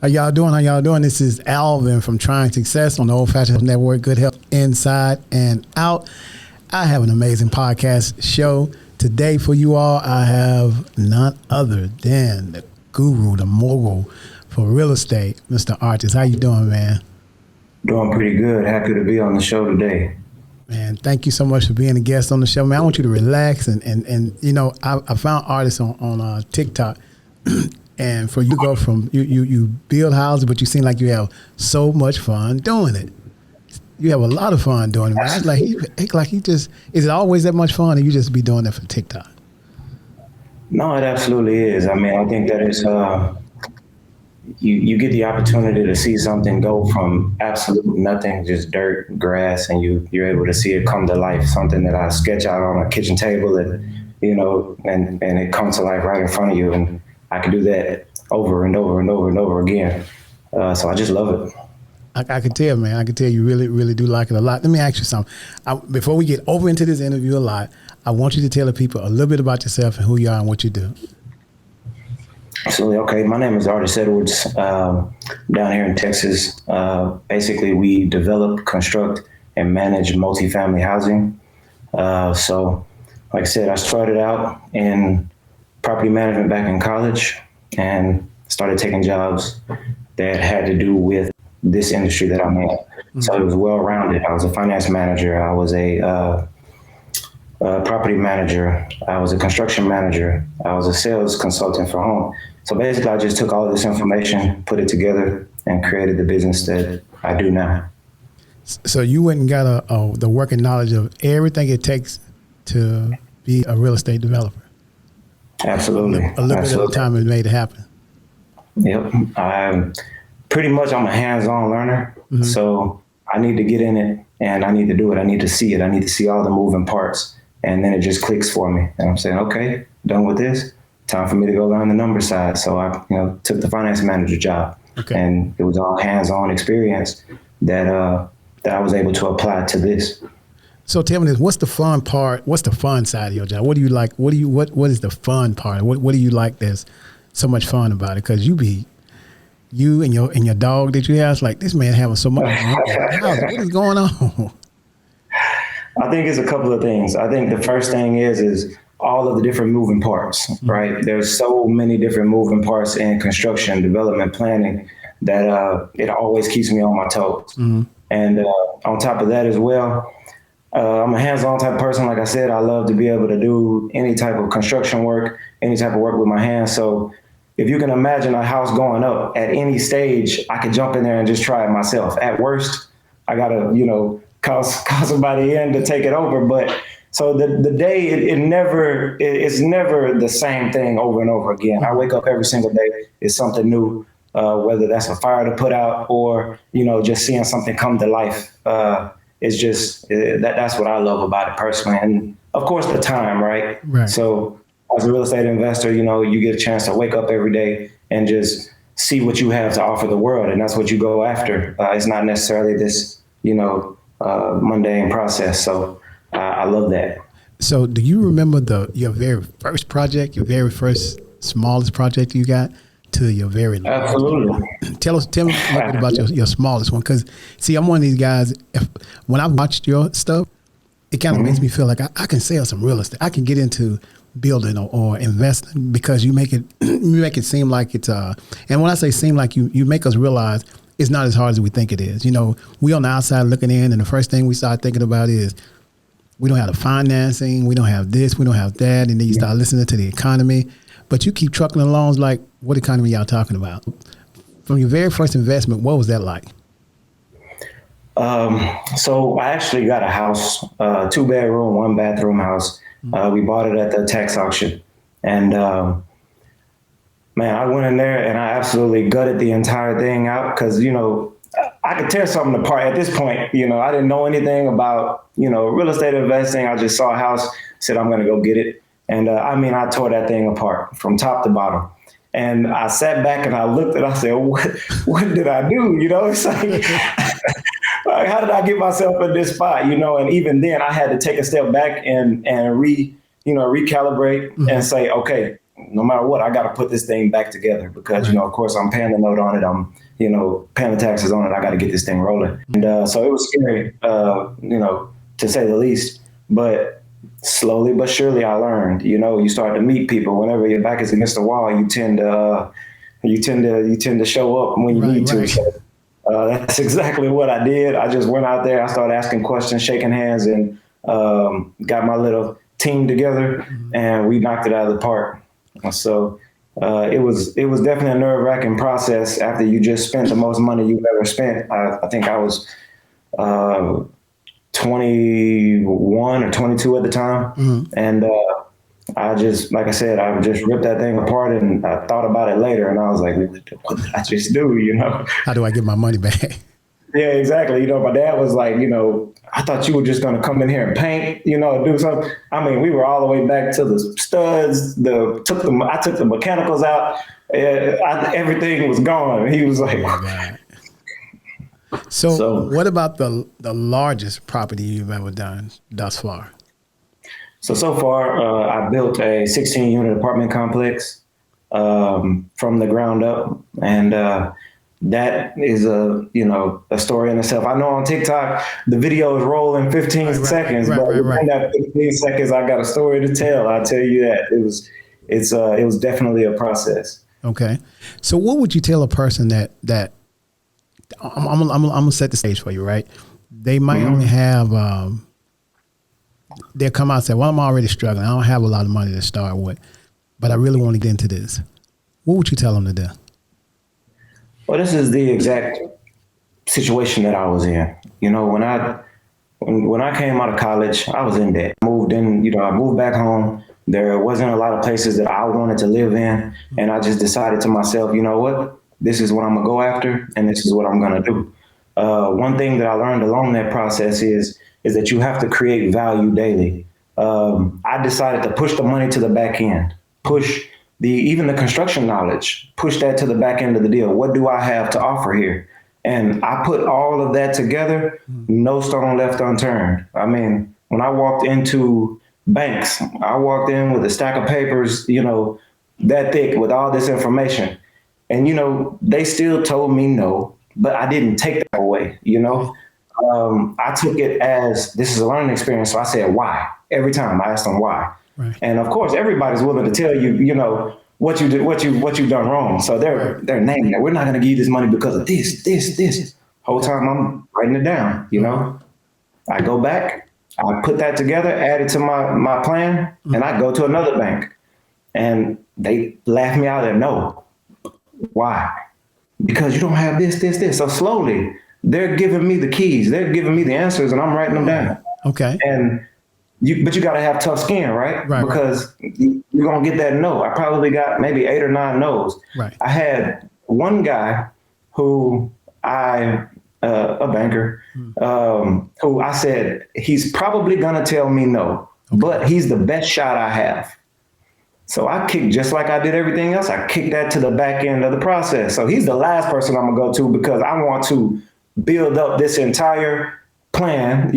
How y'all doing? How y'all doing? This is Alvin from Trying Success on the Old Fashioned Network. Good health inside and out. I have an amazing podcast show today for you all. I have none other than the guru, the mogul for real estate, Mr. Artis. How you doing, man? Doing pretty good. Happy to be on the show today. Man, thank you so much for being a guest on the show, man. I want you to relax and you know, I found Artis on TikTok. And for you to go from you build houses, but you seem like you have so much fun doing it. You have a lot of fun doing it, man. It's like he just, is it always that much fun, or you just be doing that for TikTok? No, it absolutely is. I mean, I think that it's you get the opportunity to see something go from absolute nothing, just dirt, grass, and you're able to see it come to life. Something that I sketch out on a kitchen table, and and it comes to life right in front of you. And I can do that over and over and over and over again. So I just love it. I can tell, man. I can tell you really, really do like it a lot. Let me ask you something. Before we get over into this interview a lot, I want you to tell the people a little bit about yourself and who you are and what you do. Absolutely. Okay. My name is Artis Edwards, down here in Texas. Basically, we develop, construct, and manage multifamily housing. So, like I said, I started out in property management back in college and started taking jobs that had to do with this industry that I'm in. Mm-hmm. So it was well-rounded. I was a finance manager. I was a property manager. I was a construction manager. I was a sales consultant for home. So basically, I just took all of this information, put it together, and created the business that I do now. So you went and got the working knowledge of everything it takes to be a real estate developer. Absolutely. A little bit of the time it made it happen. Yep. I'm a hands-on learner. Mm-hmm. So I need to get in it and I need to do it. I need to see it. I need to see all the moving parts. And then it just clicks for me. And I'm saying, okay, done with this. Time for me to go learn the number side. So I took the finance manager job. Okay. And it was all hands-on experience that I was able to apply to this. So tell me this, what's the fun part? What's the fun side of your job? What do you like? What is the fun part? What do you like that's so much fun about it? Because you and your dog that you have, it's like, this man having so much fun. What is going on? I think it's a couple of things. I think the first thing is all of the different moving parts, mm-hmm. right? There's so many different moving parts in construction, development, planning that it always keeps me on my toes. Mm-hmm. And on top of that as well, I'm a hands-on type of person. Like I said, I love to be able to do any type of construction work, any type of work with my hands. So if you can imagine a house going up at any stage, I could jump in there and just try it myself. At worst, I got to, call somebody in to take it over. But so the day, it's never the same thing over and over again. I wake up every single day, it's something new, whether that's a fire to put out or, just seeing something come to life. It's just that's what I love about it personally. And of course, the time, right? So as a real estate investor, you get a chance to wake up every day and just see what you have to offer the world. And that's what you go after. It's not necessarily this, mundane process. So I love that. So do you remember your very first project, your very first smallest project you got to your very largest? Absolutely. Tell me a little bit about your smallest one. Because, see, I'm one of these guys, when I watched your stuff, it kind of makes me feel like I can sell some real estate. I can get into building or investing because you make it seem like it's and when I say seem like you make us realize it's not as hard as we think it is. We on the outside looking in, and the first thing we start thinking about is we don't have the financing, we don't have this, we don't have that, and then you start listening to the economy. But you keep trucking along like, what economy y'all talking about? From your very first investment, what was that like? So I actually got a house, 2-bedroom, 1-bathroom house. We bought it at the tax auction. And man, I went in there and I absolutely gutted the entire thing out because, I could tear something apart at this point. I didn't know anything about, real estate investing. I just saw a house, said, I'm going to go get it. And I tore that thing apart from top to bottom. And I sat back and I looked and I said, what did I do? It's like, how did I get myself in this spot? And even then I had to take a step back and recalibrate and say, okay, no matter what, I got to put this thing back together because, of course, I'm paying the note on it. I'm, paying the taxes on it. I got to get this thing rolling. And so it was scary, to say the least. But slowly but surely, I learned. You start to meet people. Whenever your back is against the wall, you tend to show up when you need to. So, that's exactly what I did. I just went out there. I started asking questions, shaking hands, and got my little team together, and we knocked it out of the park. So it was definitely a nerve-wracking process after you just spent the most money you've ever spent. I think I was 21 or 22 at the time, and I just, like I said, I just ripped that thing apart, and I thought about it later, and I was like, what did I just do, How do I get my money back? Yeah, exactly. My dad was like, I thought you were just going to come in here and paint, do something. I mean, we were all the way back to the studs, I took the mechanicals out. Everything was gone. He was like, oh my God. So what about the largest property you've ever done thus far? So far, I built a 16-unit apartment complex from the ground up, and that is a story in itself. I know on TikTok the videos roll in 15 seconds, but within that 15 seconds, I got a story to tell. I tell you that it was definitely a process. Okay, so what would you tell a person that I'm gonna set the stage for you, right? They might only have. They'll come out and say, well, I'm already struggling. I don't have a lot of money to start with, but I really want to get into this. What would you tell them to do? Well, this is the exact situation that I was in. When I came out of college, I was in debt. I moved back home. There wasn't a lot of places that I wanted to live in. And I just decided to myself, you know what? This is what I'm gonna go after, and this is what I'm gonna do. One thing that I learned along that process is that you have to create value daily. I decided to push the money to the back end, push even the construction knowledge, push that to the back end of the deal. What do I have to offer here? And I put all of that together, no stone left unturned. I mean, when I walked into banks, I walked in with a stack of papers, that thick with all this information. And, they still told me no, but I didn't take that away, I took it as this is a learning experience. So I said, why? Every time I asked them why. Right. And of course, everybody's willing to tell you, what you did, what you've done wrong. So they're naming it. We're not going to give you this money because of this. Whole time I'm writing it down, I go back, I put that together, add it to my plan, and I go to another bank. And they laugh me out there. No. Why? Because you don't have this. So slowly, they're giving me the keys. They're giving me the answers, and I'm writing them down. Okay. But you got to have tough skin, right? Because you're going to get that no. I probably got maybe 8 or 9 no's. Right. I had one guy who a banker, who I said, he's probably going to tell me no, but he's the best shot I have. So I kicked, just like I did everything else, I kicked that to the back end of the process. So he's the last person I'm going to go to because I want to build up this entire plan,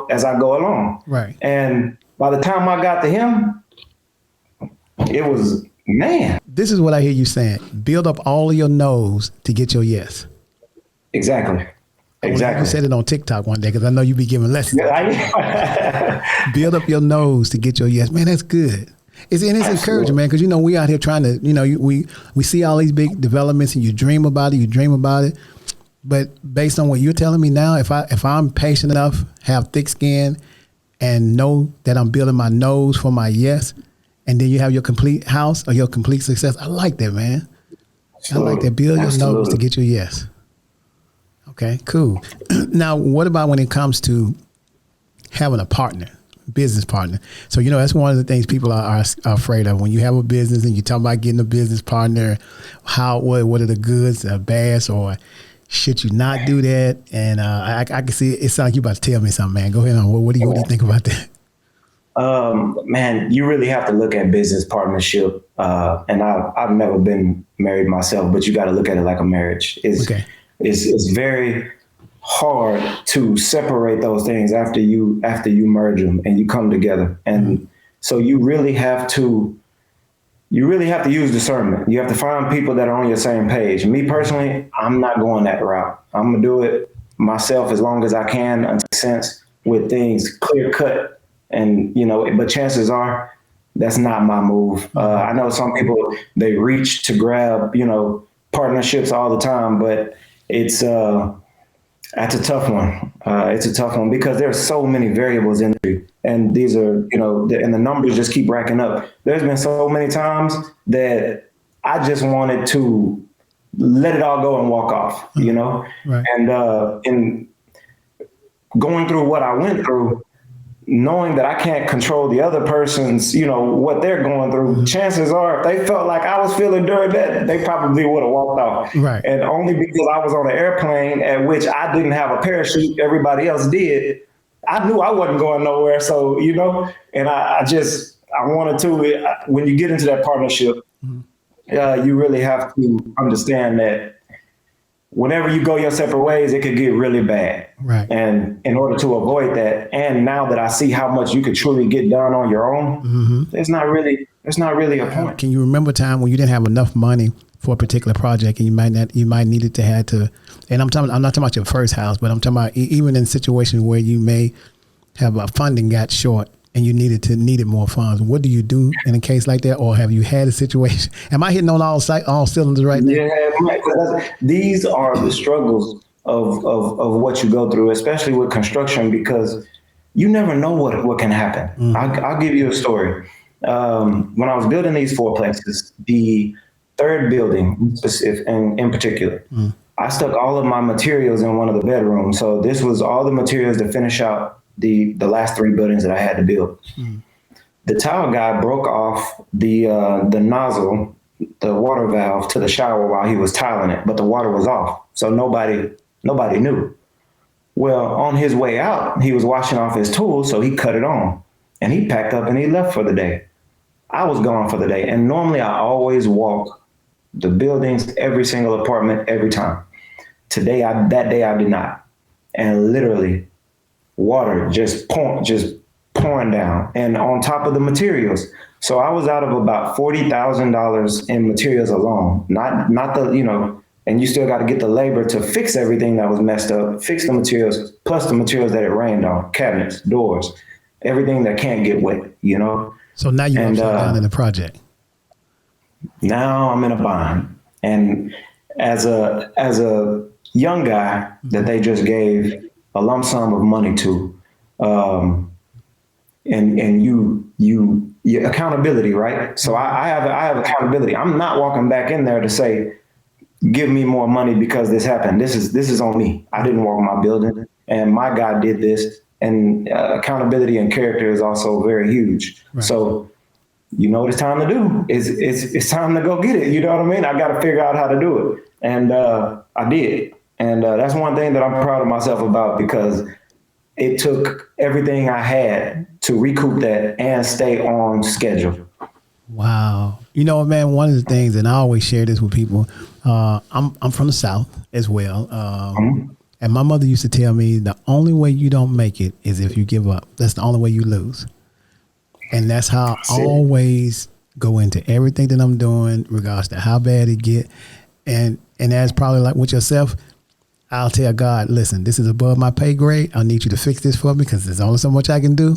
as I go along. Right. And by the time I got to him, it was, man. This is what I hear you saying. Build up all of your no's to get your yes. Exactly. You said it on TikTok one day because I know you be giving lessons. Build up your no's to get your yes. Man, that's good. It's encouraging, man, because, we out here trying to, we see all these big developments and you dream about it. But based on what you're telling me now, if I'm patient enough, have thick skin, and know that I'm building my nose for my yes, and then you have your complete house or your complete success, I like that, man. Absolutely. I like that. Build your nose to get your yes. Okay, cool. Now, what about when it comes to having a partner, business partner? So, that's one of the things people are afraid of. When you have a business and you talk about getting a business partner, what are the goods, the bads, or should you not do that? And I can see it sounds like you about to tell me something, man. Go ahead on. What do you think about that? Man, you really have to look at business partnership. And I've never been married myself, but you got to look at it like a marriage. It's very hard to separate those things after you merge them and you come together. And so you really have to you really have to use discernment. You have to find people that are on your same page. Me personally, I'm not going that route. I'm gonna do it myself as long as I can, until sense with things clear cut. And but chances are that's not my move. I know some people, they reach to grab partnerships all the time, but it's that's a tough one. It's a tough one because there's so many variables in there, and these are, and the numbers just keep racking up. There's been so many times that I just wanted to let it all go and walk off, Right. and in going through what I went through, knowing that I can't control the other person's, what they're going through, chances are if they felt like I was feeling during that, they probably would have walked off. Right. And only because I was on an airplane at which I didn't have a parachute, everybody else did, I knew I wasn't going nowhere. So, and I wanted to, when you get into that partnership, you really have to understand that whenever you go your separate ways, it could get really bad. Right. And in order to avoid that, and now that I see how much you could truly get done on your own, there's not really a point. Can you remember a time when you didn't have enough money for a particular project and you might needed to have to, and I'm not talking about your first house, but I'm talking about even in situations where you may have a funding got short and you needed more funds. What do you do in a case like that? Or have you had a situation? Am I hitting on all cylinders right now? Yeah, these are the struggles of what you go through, especially with construction, because you never know what can happen. I'll give you a story. When I was building these fourplexes, the third building in particular, I stuck all of my materials in one of the bedrooms. So this was all the materials to finish out the last three buildings that I had to build. The tile guy broke off the nozzle, the water valve to the shower while he was tiling it, but the water was off. So nobody knew. Well, on his way out, he was washing off his tools, so he cut it on and he packed up and he left for the day. I was gone for the day. And normally I always walk the buildings, every single apartment, every time. That day I did not. And literally water just pouring down and on top of the materials. So I was out of about $40,000 in materials alone, not the, and you still got to get the labor to fix everything that was messed up, fix the materials, plus the materials that it rained on, cabinets, doors, everything that can't get wet, So now you're upside down in the project. Now I'm in a bind. And as a young guy that they just gave a lump sum of money to, and you accountability, right? So I have accountability. I'm not walking back in there to say, give me more money because this happened. This is on me. I didn't walk my building, and my guy did this. And accountability and character is also very huge. Right. So you know what it's time to do? It's time to go get it. You know what I mean? I got to figure out how to do it, and I did. And that's one thing that I'm proud of myself about, because it took everything I had to recoup that and stay on schedule. Wow. Man, one of the things, and I always share this with people, I'm from the South as well. And my mother used to tell me the only way you don't make it is if you give up. That's the only way you lose. And that's how I always go into everything that I'm doing, regardless to how bad it get. And that's probably like with yourself. I'll tell God, listen, this is above my pay grade. I need you to fix this for me because there's only so much I can do.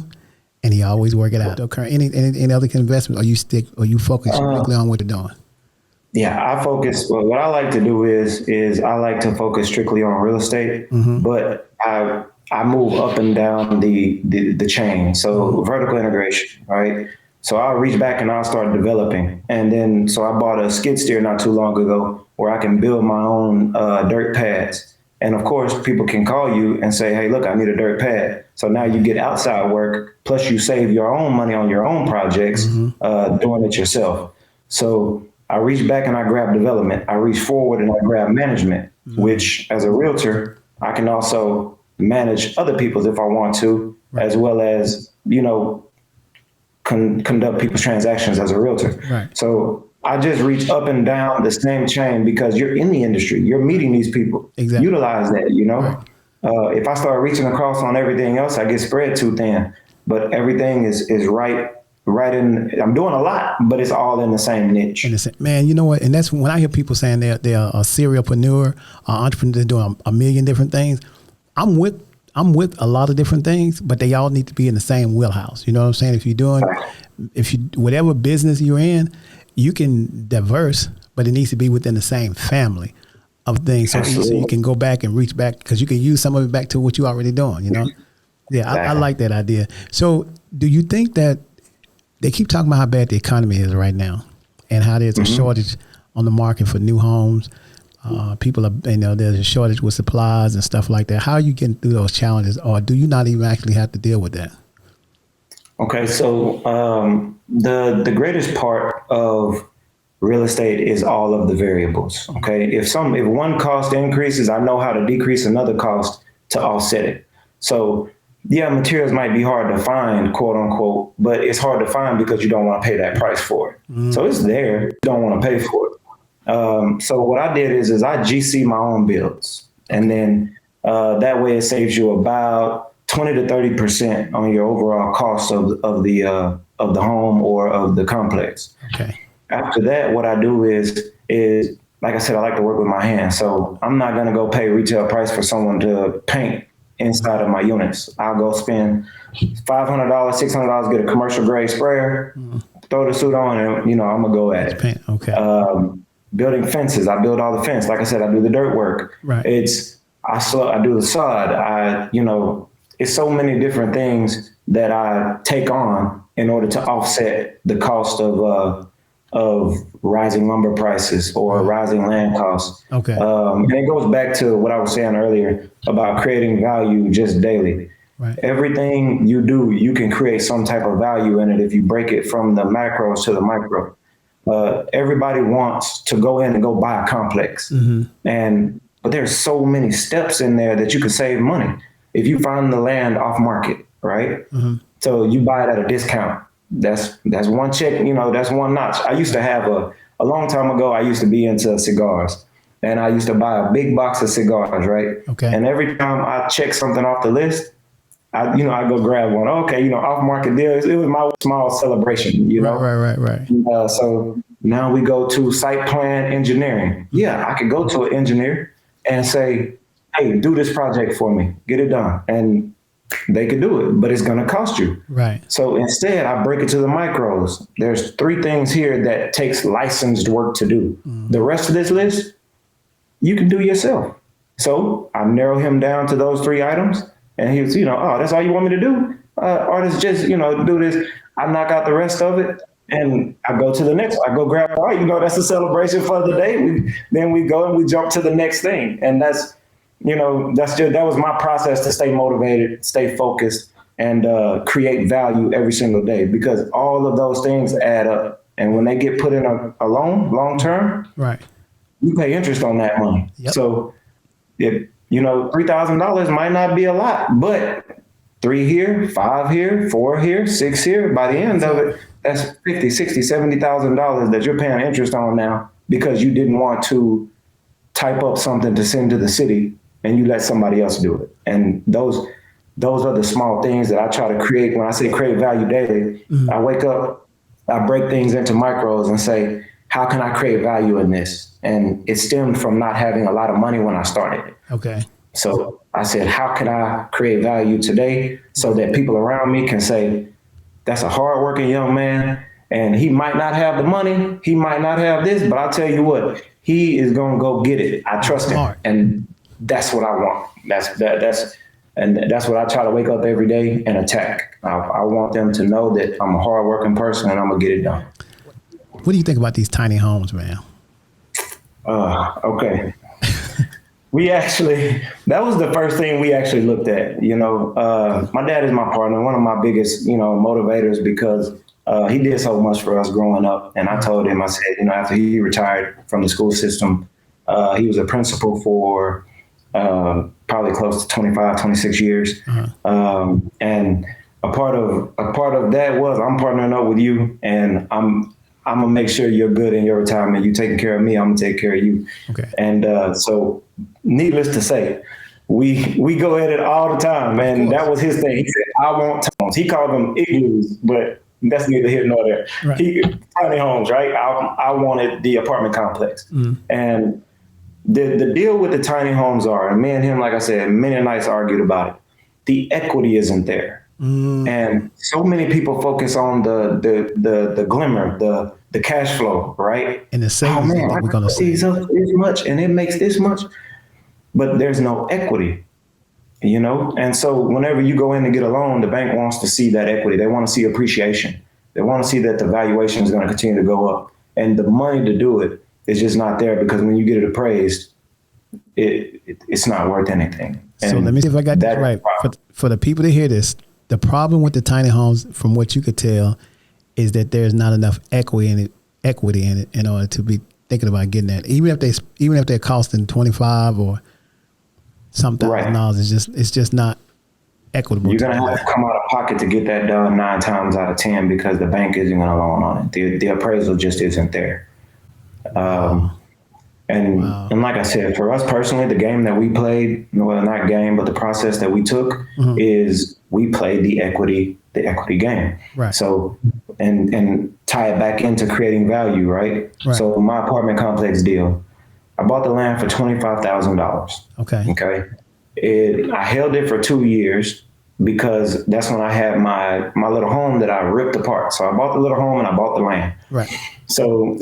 And he always work it out. Okay. Any other investment, or you focus strictly on what you're doing? Yeah, I focus. Well, what I like to do is I like to focus strictly on real estate, but I move up and down the chain. So vertical integration, right? So I'll reach back and I'll start developing. And then, so I bought a skid steer not too long ago where I can build my own dirt pads. And of course, people can call you and say, hey, look, I need a dirt pad. So now you get outside work, plus you save your own money on your own projects, doing it yourself. So I reach back and I grab development. I reach forward and I grab management, which as a realtor, I can also manage other people's if I want to, as well as, conduct people's transactions as a realtor. Right. So I just reach up and down the same chain because you're in the industry. You're meeting these people. Exactly. Utilize that, Right. If I start reaching across on everything else, I get spread too thin. But everything is right I'm doing a lot, but it's all in the same niche. And man, you know what? And that's when I hear people saying they're a serialpreneur, entrepreneur, doing a million different things. I'm with a lot of different things, but they all need to be in the same wheelhouse. You know what I'm saying? If you whatever business you're in, you can diverse, but it needs to be within the same family of things. So you can go back and reach back, because you can use some of it back to what you're already doing, you know? Yeah, exactly. I like that idea. So do you think that they keep talking about how bad the economy is right now and how there's a shortage on the market for new homes? People are, there's a shortage with supplies and stuff like that. How are you getting through those challenges, or do you not even actually have to deal with that? Okay, so the greatest part of real estate is all of the variables. Okay, if one cost increases, I know how to decrease another cost to offset it. So yeah, materials might be hard to find, quote unquote, but it's hard to find because you don't want to pay that price for it. So it's there, you don't want to pay for it. So what I did is I GC my own builds, and then that way it saves you about 20 to 30% on your overall cost of the home or of the complex. Okay. After that, what I do is like I said, I like to work with my hands. So I'm not going to go pay retail price for someone to paint inside of my units. I'll go spend $500, $600, get a commercial grade sprayer, throw the suit on, and I'm gonna go at it. Paint. Okay. Building fences, I build all the fence. Like I said, I do the dirt work. Right. I do the sod. It's so many different things that I take on in order to offset the cost of rising lumber prices or rising land costs. Okay. And it goes back to what I was saying earlier about creating value just daily. Right. Everything you do, you can create some type of value in it if you break it from the macros to the micro. Everybody wants to go in and go buy a complex. But there's so many steps in there that you can save money. If you find the land off market, right? So you buy it at a discount. That's one check, that's one notch. I used to have a long time ago, I used to be into cigars, and I used to buy a big box of cigars, right? Okay. And every time I check something off the list, I go grab one. Okay, off market deal. It was my small celebration, Right. So now we go to site plan engineering. Yeah, I could go to an engineer and say, hey, do this project for me, get it done. And they could do it, but it's going to cost you. Right. So instead, I break it to the micros. There's 3 things here that takes licensed work to do. The rest of this list, you can do yourself. So I narrow him down to those 3 items. And he was, oh, that's all you want me to do? Artis, just, do this. I knock out the rest of it. And I go to the next one. I go grab, all right, that's a celebration for the day. Then we go and we jump to the next thing. And that was my process to stay motivated, stay focused, and create value every single day, because all of those things add up. And when they get put in a loan, long term, right, you pay interest on that money. Yep. So if $3,000 might not be a lot, but 3 here, 5 here, 4 here, 6 here, by the end of it, that's $50,000, $60,000, $70,000 that you're paying interest on now because you didn't want to type up something to send to the city and you let somebody else do it. And those are the small things that I try to create. When I say create value daily, I wake up, I break things into micros and say, how can I create value in this? And it stemmed from not having a lot of money when I started. Okay. So I said, how can I create value today so that people around me can say, that's a hardworking young man, and he might not have the money, he might not have this, but I'll tell you what, he is going to go get it. I trust him. And that's what I want. That's what I try to wake up every day and attack. I want them to know that I'm a hardworking person and I'm going to get it done. What do you think about these tiny homes, man? Okay. That was the first thing we actually looked at. My dad is my partner, one of my biggest, motivators, because he did so much for us growing up. And I told him, I said, after he retired from the school system, he was a principal for probably close to 25, 26 years. And a part of that was, I'm partnering up with you, and I'm gonna make sure you're good in your retirement. You taking care of me, I'm gonna take care of you. Okay. And so needless to say, we go at it all the time, and that was his thing. He said, I want tones. He called them igloos, but that's neither here nor there. Right. Tiny homes, right? I wanted the apartment complex. And the deal with the tiny homes are, and me and him, like I said, many nights argued about it. The equity isn't there. And so many people focus on the glimmer, the cash flow, right? And the savings that we're going to see this much and it makes this much, but there's no equity, And so whenever you go in to get a loan, the bank wants to see that equity. They want to see appreciation. They want to see that the valuation is going to continue to go up, and the money to do it is just not there, because when you get it appraised, it's not worth anything. So let me see if I got that right. For the people to hear this, the problem with the tiny homes, from what you could tell, is that there's not enough equity in it in order to be thinking about getting that. Even if they're costing $25,000 or some $1,000, it's just not equitable. You're gonna have to come out of pocket to get that done 9 times out of 10, because the bank isn't gonna loan on it. The appraisal just isn't there. And like I said, for us personally, the game that we played, well, not game, but the process that we took is we played the equity game. Right. So, and tie it back into creating value, right? So my apartment complex deal, I bought the land for $25,000. Okay. I held it for 2 years, because that's when I had my little home that I ripped apart. So I bought the little home and I bought the land. Right. So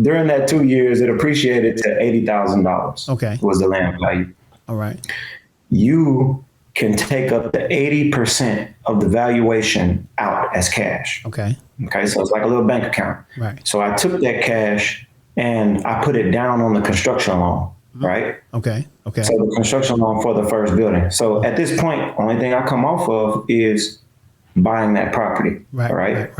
during that 2 years, it appreciated to $80,000. Okay. Was the land value. All right. You can take up to 80% of the valuation out as cash. Okay. Okay. So it's like a little bank account. Right. So I took that cash and I put it down on the construction loan. Right. Okay. Okay. So the construction loan for the first building. So at this point, only thing I come off of is buying that property. Right.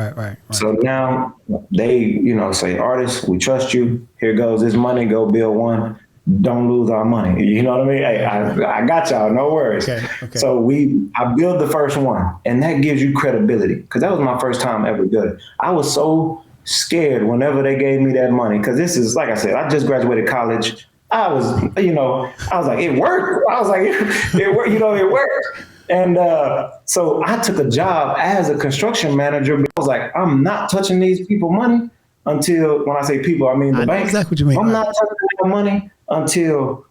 So now they, say, Artis, we trust you. Here goes this money. Go build one. Don't lose our money. You know what I mean? Hey, I got y'all. No worries. Okay. So I built the first one, and that gives you credibility, because that was my first time ever building. I was so scared whenever they gave me that money, because this is, like I said, I just graduated college. I was like, it worked. I was like, it worked. It worked. And so I took a job as a construction manager, because I was like, I'm not touching these people money until, when I say people, I mean the bank. Exactly what you mean. I'm not touching their money until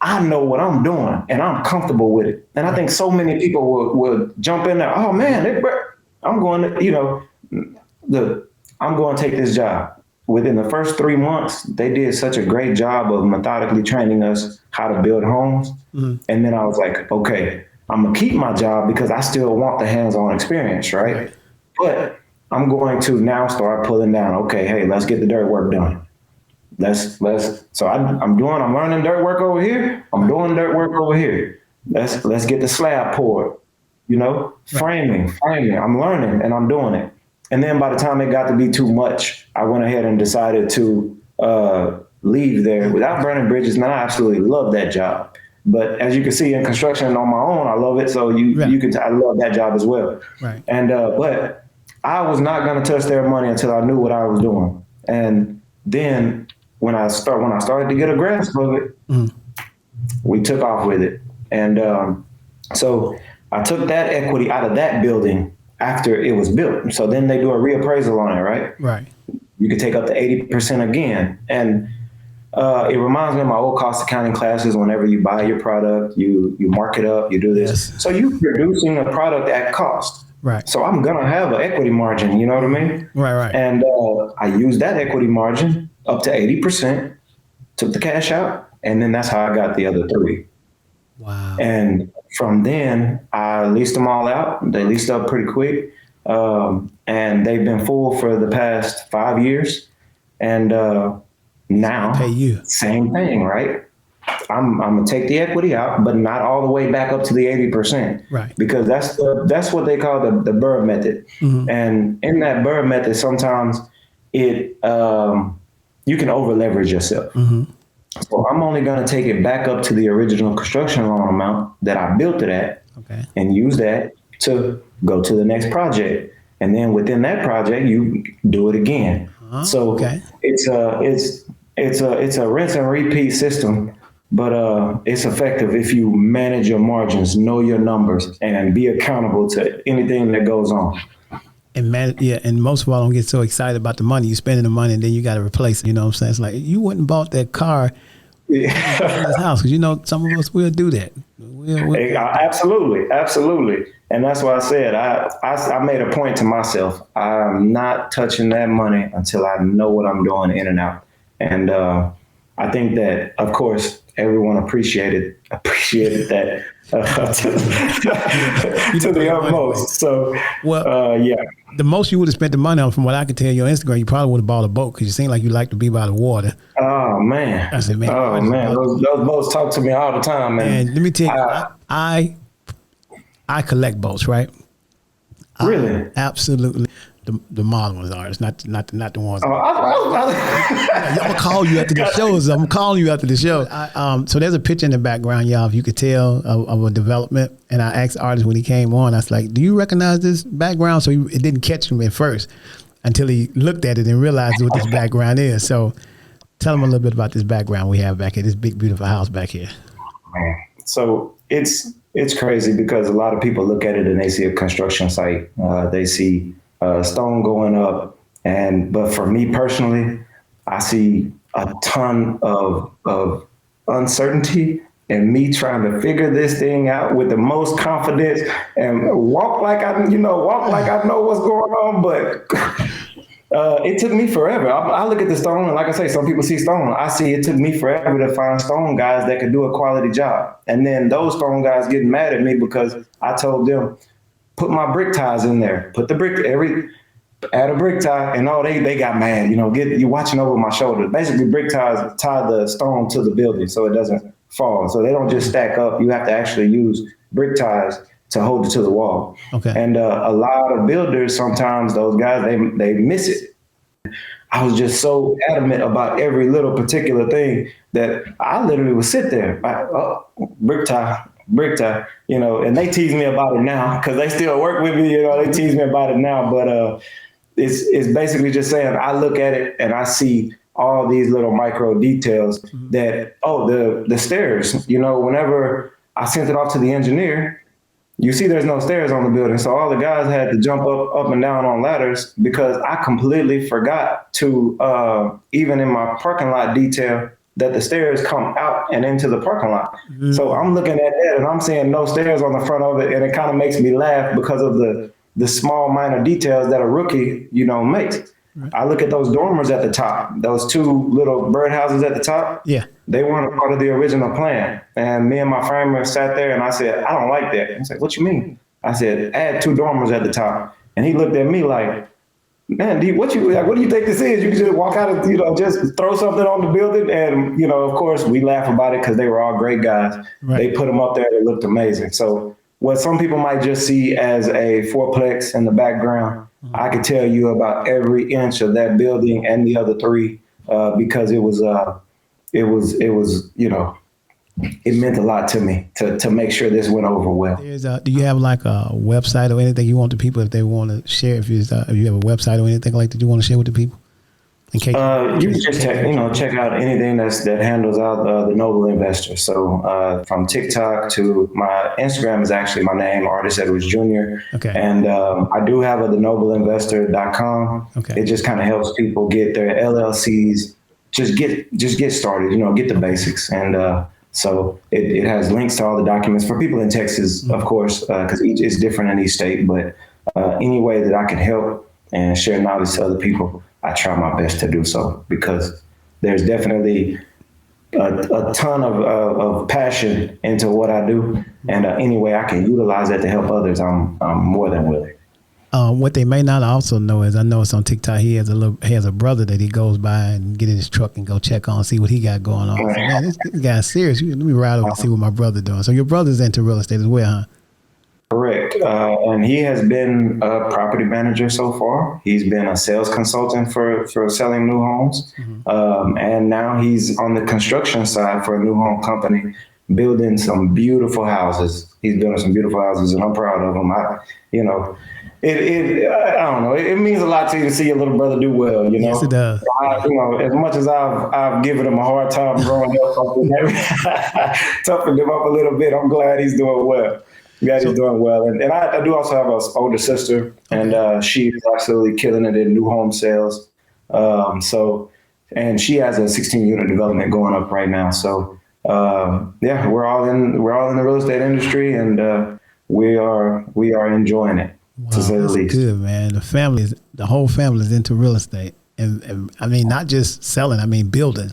I know what I'm doing and I'm comfortable with it. And I think so many people would jump in there. Oh man, I'm going to, I'm going to take this job. Within the first 3 months, they did such a great job of methodically training us how to build homes. And then I was like, okay, I'm going to keep my job, because I still want the hands-on experience, right? But I'm going to now start pulling down. Okay, hey, let's get the dirt work done. So I'm learning dirt work over here. I'm doing dirt work over here. Let's get the slab poured, framing. I'm learning and I'm doing it. And then by the time it got to be too much, I went ahead and decided to leave there without burning bridges. Man, I absolutely love that job. But as you can see in construction on my own, I love it. So I love that job as well. Right. And but I was not going to touch their money until I knew what I was doing. And then when I started to get a grasp of it, we took off with it. And so I took that equity out of that building after it was built. So then they do a reappraisal on it, right? Right. You can take up to 80% again. And it reminds me of my old cost accounting classes. Whenever you buy your product, you mark it up, you do this. Yes. So you're producing a product at cost. Right. So I'm going to have an equity margin, you know what I mean? Right. And I used that equity margin up to 80%, took the cash out, and then that's how I got the other 3. Wow. And from then, I leased them all out. They leased up pretty quick. And they've been full for the past 5 years. And now, pay you. Same thing, right? I'm going to take the equity out, but not all the way back up to the 80%. Right. Because that's what they call the Burr method. And in that Burr method, sometimes you can over leverage yourself. So I'm only going to take it back up to the original construction loan amount that I built it at, and use that to go to the next project. And then within that project, you do it again. So it's a rinse and repeat system, but it's effective if you manage your margins, know your numbers, and be accountable to anything that goes on. and most of all, don't get so excited about the money. You're spending the money, and then you got to replace it. You know what I'm saying? It's like you wouldn't bought that car in this house because some of us will do that. Hey, absolutely. And that's why I said I made a point to myself. I'm not touching that money until I know what I'm doing in and out. And I think that, of course, everyone appreciated that to the utmost. So, yeah. The most you would have spent the money on, from what I could tell you on Instagram, you probably would have bought a boat because you seem like you like to be by the water. Oh man! I said, man. Oh man! Those boats talk to me all the time, man. And let me tell you, I collect boats, right? Really? Absolutely. The model ones are. It's not the ones. I'm gonna call you after the show. I'm calling you after the show. So there's a picture in the background, y'all. If you could tell of a development, and I asked Artis when he came on. I was like, "Do you recognize this background?" So it didn't catch him at first until he looked at it and realized what this background is. So tell him a little bit about this background we have back here. This big, beautiful house back here. So it's crazy because a lot of people look at it and they see a construction site. They see stone going up, but for me personally, I see a ton of uncertainty and me trying to figure this thing out with the most confidence and walk like I know what's going on. But it took me forever. I look at the stone, and like I say, some people see stone. I see it took me forever to find stone guys that could do a quality job. And then those stone guys getting mad at me because I told them, put my brick ties in there. Put the brick, add a brick tie, and they got mad. You're watching over my shoulder. Basically, brick ties tie the stone to the building so it doesn't fall. So they don't just stack up. You have to actually use brick ties to hold it to the wall. Okay. And a lot of builders, sometimes those guys, they miss it. I was just so adamant about every little particular thing that I literally would sit there, brick tie, and they tease me about it now because they still work with me. They tease me about it now, but it's basically just saying I look at it and I see all these little micro details that the stairs. Whenever I sent it off to the engineer, you see there's no stairs on the building, so all the guys had to jump up and down on ladders because I completely forgot to even in my parking lot detail that the stairs come out and into the parking lot. Mm-hmm. So I'm looking at that and I'm seeing no stairs on the front of it, and it kind of makes me laugh because of the small minor details that a rookie, makes. Right. I look at those dormers at the top, those two little birdhouses at the top. Yeah. They weren't part of the original plan. And me and my framer sat there and I said, I don't like that. He's like, what you mean? I said, add two dormers at the top. And he looked at me like, man, what do you think this is? You can just walk out and, just throw something on the building. And, of course, we laugh about it because they were all great guys. Right. They put them up there. They looked amazing. So what some people might just see as a fourplex in the background, I could tell you about every inch of that building and the other three because it meant a lot to me to make sure this went over well. Do you have like a website or anything you want the people, if they want to share, if you have a website or anything like that you want to share with the people? In case you can just check out anything that handles out the Noble Investor. So from TikTok to my Instagram is actually my name, Artis Edwards Jr. Okay. And I do have the nobleinvestor.com. Okay. It just kind of helps people get their LLCs, just get started, get the basics. And so it has links to all the documents for people in Texas, of course, because each is different in each state. But any way that I can help and share knowledge to other people, I try my best to do so because there's definitely a ton of passion into what I do. And any way I can utilize that to help others, I'm more than willing. What they may not also know is I know it's on TikTok. He has a brother that he goes by and get in his truck and go check on, see what he got going on. So, man, this guy's serious. Let me ride over and see what my brother doing. So your brother's into real estate as well, huh? Correct. And he has been a property manager so far. He's been a sales consultant for selling new homes. Mm-hmm. And now he's on the construction side for a new home company, building some beautiful houses. He's building some beautiful houses, and I'm proud of him. I don't know. It means a lot to you to see your little brother do well. Yes, it does. As much as I've given him a hard time growing up, toughened him up a little bit. I'm glad he's doing well. Yeah, he's doing well. And I do also have an older sister, and she's absolutely killing it in new home sales. And she has a 16 unit development going up right now. So, yeah, we're all in the real estate industry, and we are enjoying it, to say the That's least. good, man. The whole family is into real estate. And I mean, not just selling, I mean, building.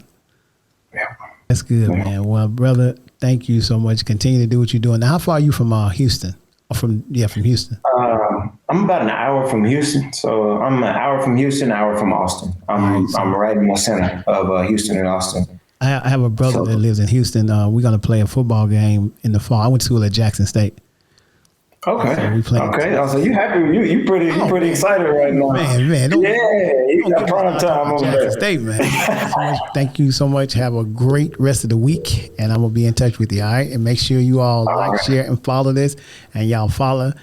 Yeah. That's good, man. Well, brother, thank you so much. Continue to do what you're doing. Now, how far are you from Houston? From Houston. I'm about an hour from Houston. So I'm an hour from Houston, an hour from Austin. I'm right in the center of Houston and Austin. I have a brother that lives in Houston. We're going to play a football game in the fall. I went to school at Jackson State. Okay. So we played. Okay. So you happy? You pretty excited right now? Man. You got prime time over there. State, man. Thank you so much. Have a great rest of the week, and I'm gonna be in touch with you. All right, and make sure you all like, share, and follow this, and y'all follow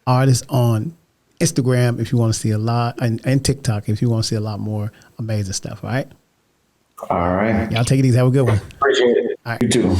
Artis on Instagram if you want to see a lot, and TikTok if you want to see a lot more amazing stuff. All right. All right. Y'all take it easy. Have a good one. Appreciate it. All right. You too.